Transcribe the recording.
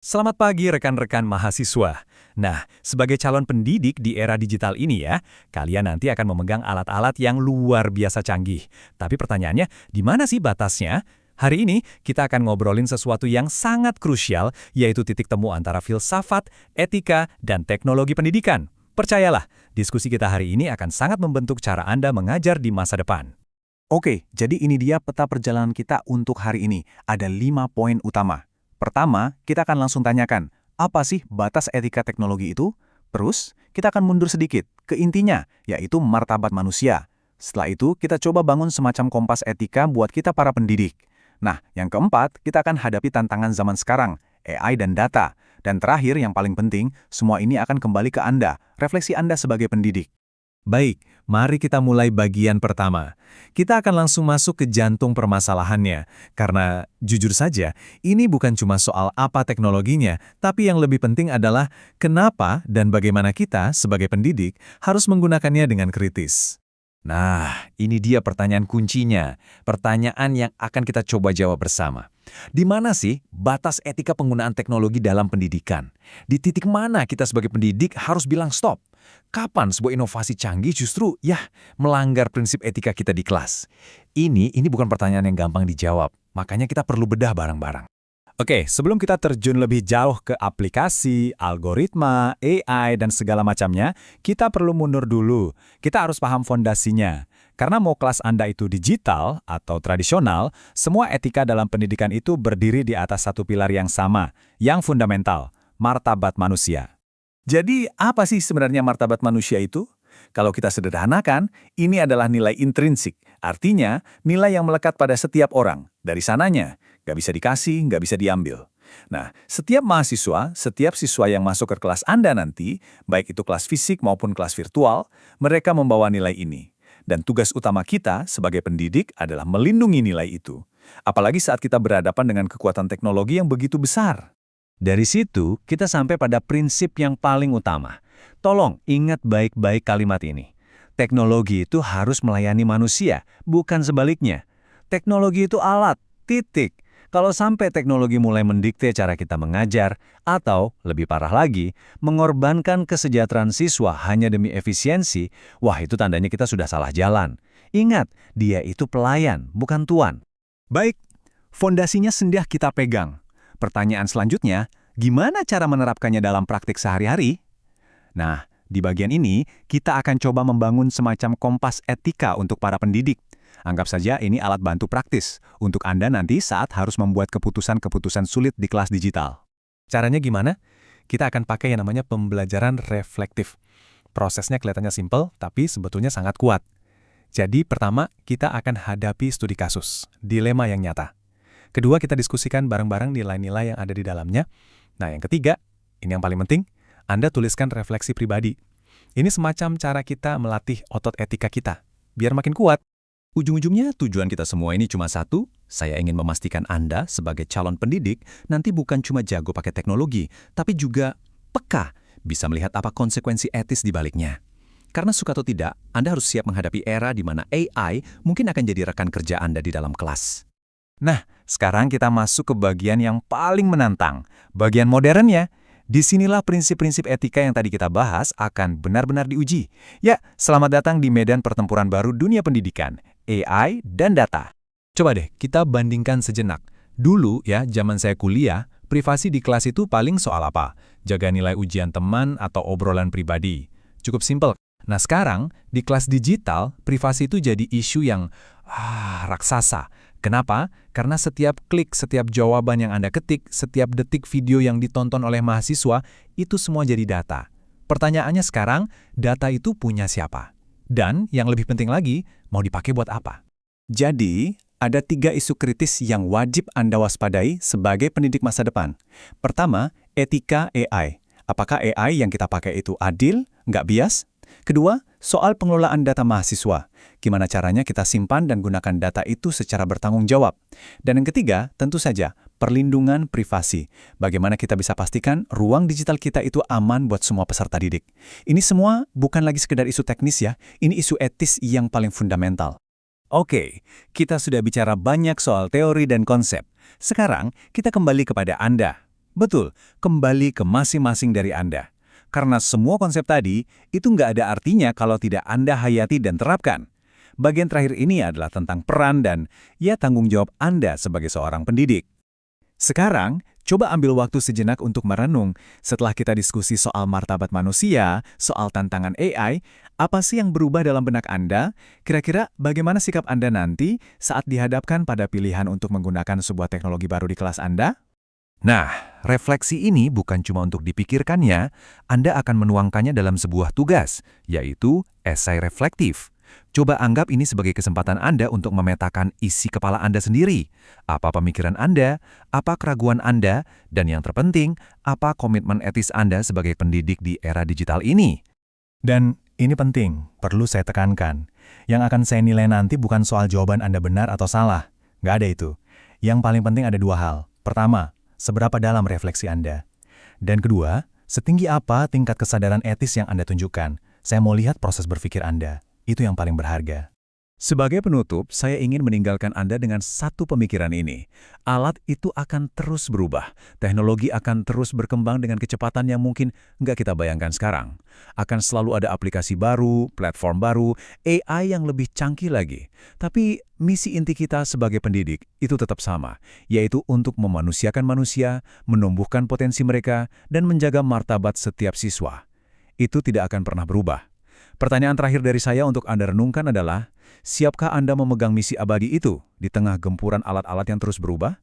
Selamat pagi rekan-rekan mahasiswa. Nah, sebagai calon pendidik di era digital ini ya, kalian nanti akan memegang alat-alat yang luar biasa canggih. Tapi pertanyaannya, di mana sih batasnya? Hari ini, kita akan ngobrolin sesuatu yang sangat krusial, yaitu titik temu antara filsafat, etika, dan teknologi pendidikan. Percayalah, diskusi kita hari ini akan sangat membentuk cara Anda mengajar di masa depan. Oke, jadi ini dia peta perjalanan kita untuk hari ini. Ada 5 poin utama. Pertama, kita akan langsung tanyakan, apa sih batas etika teknologi itu? Terus, kita akan mundur sedikit ke intinya, yaitu martabat manusia. Setelah itu, kita coba bangun semacam kompas etika buat kita para pendidik. Nah, yang keempat, kita akan hadapi tantangan zaman sekarang, AI dan data. Dan terakhir, yang paling penting, semua ini akan kembali ke Anda, refleksi Anda sebagai pendidik. Baik, mari kita mulai bagian pertama. Kita akan langsung masuk ke jantung permasalahannya, karena jujur saja, ini bukan cuma soal apa teknologinya, tapi yang lebih penting adalah kenapa dan bagaimana kita sebagai pendidik harus menggunakannya dengan kritis. Nah, ini dia pertanyaan kuncinya, pertanyaan yang akan kita coba jawab bersama. Di mana sih batas etika penggunaan teknologi dalam pendidikan? Di titik mana kita sebagai pendidik harus bilang stop? Kapan sebuah inovasi canggih justru, melanggar prinsip etika kita di kelas? Ini bukan pertanyaan yang gampang dijawab, makanya kita perlu bedah bareng-bareng. Oke, sebelum kita terjun lebih jauh ke aplikasi, algoritma, AI, dan segala macamnya, kita perlu mundur dulu. Kita harus paham fondasinya. Karena mau kelas Anda itu digital atau tradisional, semua etika dalam pendidikan itu berdiri di atas satu pilar yang sama, yang fundamental, martabat manusia. Jadi, apa sih sebenarnya martabat manusia itu? Kalau kita sederhanakan, ini adalah nilai intrinsik, artinya nilai yang melekat pada setiap orang, dari sananya, nggak bisa dikasih, nggak bisa diambil. Nah, setiap mahasiswa, setiap siswa yang masuk ke kelas Anda nanti, baik itu kelas fisik maupun kelas virtual, mereka membawa nilai ini. Dan tugas utama kita sebagai pendidik adalah melindungi nilai itu. Apalagi saat kita berhadapan dengan kekuatan teknologi yang begitu besar. Dari situ, kita sampai pada prinsip yang paling utama. Tolong ingat baik-baik kalimat ini. Teknologi itu harus melayani manusia, bukan sebaliknya. Teknologi itu alat, titik. Kalau sampai teknologi mulai mendikte cara kita mengajar, atau, lebih parah lagi, mengorbankan kesejahteraan siswa hanya demi efisiensi, wah itu tandanya kita sudah salah jalan. Ingat, dia itu pelayan, bukan tuan. Baik, fondasinya sudah kita pegang. Pertanyaan selanjutnya, gimana cara menerapkannya dalam praktik sehari-hari? Nah, di bagian ini, kita akan coba membangun semacam kompas etika untuk para pendidik. Anggap saja ini alat bantu praktis untuk Anda nanti saat harus membuat keputusan-keputusan sulit di kelas digital. Caranya gimana? Kita akan pakai yang namanya pembelajaran reflektif. Prosesnya kelihatannya simpel, tapi sebetulnya sangat kuat. Jadi, pertama, kita akan hadapi studi kasus, dilema yang nyata. Kedua, kita diskusikan bareng-bareng nilai-nilai yang ada di dalamnya. Nah, yang ketiga, ini yang paling penting, Anda tuliskan refleksi pribadi. Ini semacam cara kita melatih otot etika kita, biar makin kuat. Ujung-ujungnya tujuan kita semua ini cuma satu, saya ingin memastikan Anda sebagai calon pendidik nanti bukan cuma jago pakai teknologi, tapi juga peka, bisa melihat apa konsekuensi etis di baliknya. Karena suka atau tidak, Anda harus siap menghadapi era di mana AI mungkin akan jadi rekan kerja Anda di dalam kelas. Nah, sekarang kita masuk ke bagian yang paling menantang, bagian modernnya. Disinilah prinsip-prinsip etika yang tadi kita bahas akan benar-benar diuji. Ya, selamat datang di medan pertempuran baru dunia pendidikan, AI dan data. Coba deh, kita bandingkan sejenak. Dulu ya, zaman saya kuliah, privasi di kelas itu paling soal apa? Jaga nilai ujian teman atau obrolan pribadi. Cukup simpel. Nah sekarang, di kelas digital, privasi itu jadi isu yang raksasa. Kenapa? Karena setiap klik, setiap jawaban yang Anda ketik, setiap detik video yang ditonton oleh mahasiswa, itu semua jadi data. Pertanyaannya sekarang, data itu punya siapa? Dan yang lebih penting lagi, mau dipakai buat apa? Jadi, ada 3 isu kritis yang wajib Anda waspadai sebagai pendidik masa depan. Pertama, etika AI. Apakah AI yang kita pakai itu adil, nggak bias? Kedua, soal pengelolaan data mahasiswa. Gimana caranya kita simpan dan gunakan data itu secara bertanggung jawab. Dan yang ketiga, tentu saja, perlindungan privasi. Bagaimana kita bisa pastikan ruang digital kita itu aman buat semua peserta didik. Ini semua bukan lagi sekedar isu teknis ya, ini isu etis yang paling fundamental. Oke, kita sudah bicara banyak soal teori dan konsep. Sekarang, kita kembali kepada Anda, Betul, kembali ke masing-masing dari Anda. Karena semua konsep tadi, itu nggak ada artinya kalau tidak Anda hayati dan terapkan. Bagian terakhir ini adalah tentang peran dan, ya, tanggung jawab Anda sebagai seorang pendidik. Sekarang, coba ambil waktu sejenak untuk merenung. Setelah kita diskusi soal martabat manusia, soal tantangan AI, apa sih yang berubah dalam benak Anda? Kira-kira bagaimana sikap Anda nanti saat dihadapkan pada pilihan untuk menggunakan sebuah teknologi baru di kelas Anda? Nah, refleksi ini bukan cuma untuk dipikirkannya, Anda akan menuangkannya dalam sebuah tugas, yaitu esai reflektif. Coba anggap ini sebagai kesempatan Anda untuk memetakan isi kepala Anda sendiri. Apa pemikiran Anda, apa keraguan Anda, dan yang terpenting, apa komitmen etis Anda sebagai pendidik di era digital ini. Dan ini penting, perlu saya tekankan. Yang akan saya nilai nanti bukan soal jawaban Anda benar atau salah. Nggak ada itu. Yang paling penting ada dua hal. Pertama, seberapa dalam refleksi Anda. Dan kedua, setinggi apa tingkat kesadaran etis yang Anda tunjukkan. Saya mau lihat proses berpikir Anda. Itu yang paling berharga. Sebagai penutup, saya ingin meninggalkan Anda dengan satu pemikiran ini. Alat itu akan terus berubah. Teknologi akan terus berkembang dengan kecepatan yang mungkin nggak kita bayangkan sekarang. Akan selalu ada aplikasi baru, platform baru, AI yang lebih canggih lagi. Tapi misi inti kita sebagai pendidik itu tetap sama, yaitu untuk memanusiakan manusia, menumbuhkan potensi mereka, dan menjaga martabat setiap siswa. Itu tidak akan pernah berubah. Pertanyaan terakhir dari saya untuk Anda renungkan adalah, siapkah Anda memegang misi abadi itu di tengah gempuran alat-alat yang terus berubah?